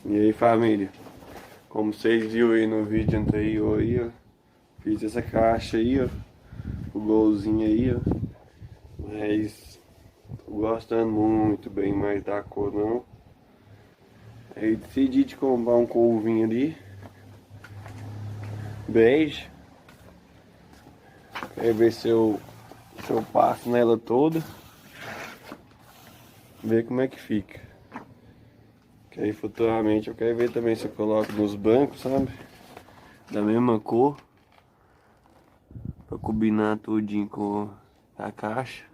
E aí, família, como vocês viram aí no vídeo anterior aí, ó, fiz essa caixa aí, ó, o golzinho aí, ó, mas tô gostando muito bem mais da cor não. Aí decidi de comprar um couvinho ali, bege. Quero ver se eu passo nela toda, ver como é que fica. Que aí futuramente eu quero ver também se eu coloco nos bancos, sabe? Da mesma cor. Pra combinar tudinho com a caixa.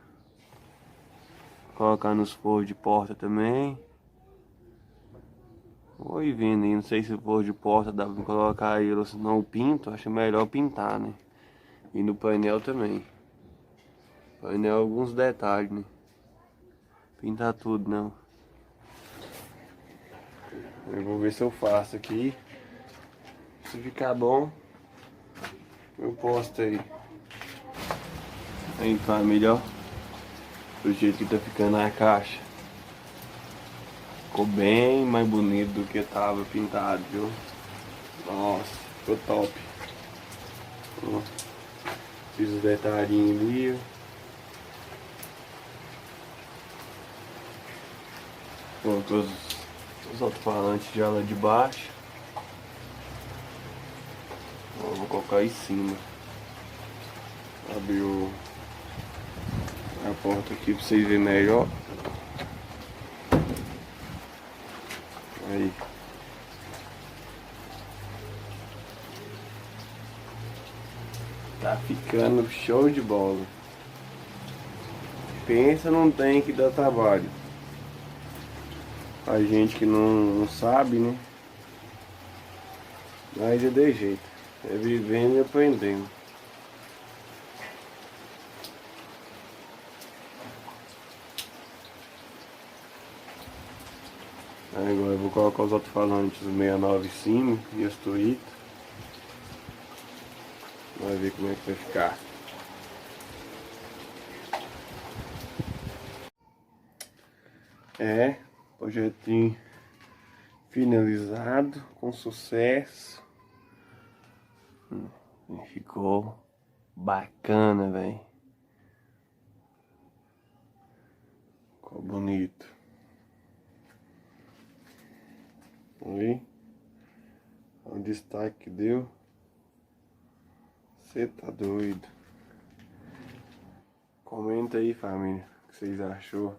Colocar nos forros de porta também. Vou ir vendo aí, não sei se o forro de porta dá pra colocar ele ou se não pinto. Acho melhor pintar, né? E no painel também. Painel alguns detalhes, né? Pintar tudo não. Eu vou ver se eu faço aqui. Se ficar bom, eu posto aí. Aí, família, ó. Do jeito que tá ficando a caixa. Ficou bem mais bonito do que tava pintado, viu? Nossa, ficou top. Ó, fiz os detalhinhos ali, ó. Coloquei os alto-falantes já lá de baixo. Ó, vou colocar em cima. Abriu a porta aqui pra vocês verem melhor. Aí. Tá ficando show de bola. Pensa, não tem que dar trabalho. A gente que não sabe, né? Mas é de jeito. É vivendo e aprendendo. Agora eu vou colocar os alto-falantes 69 em cima e as tuitas. Vai ver como é que vai ficar. Projetinho finalizado com sucesso. Ficou bacana, velho. Ficou bonito. Aí, olha o destaque que deu. Você tá doido. Comenta aí, família, o que vocês achou.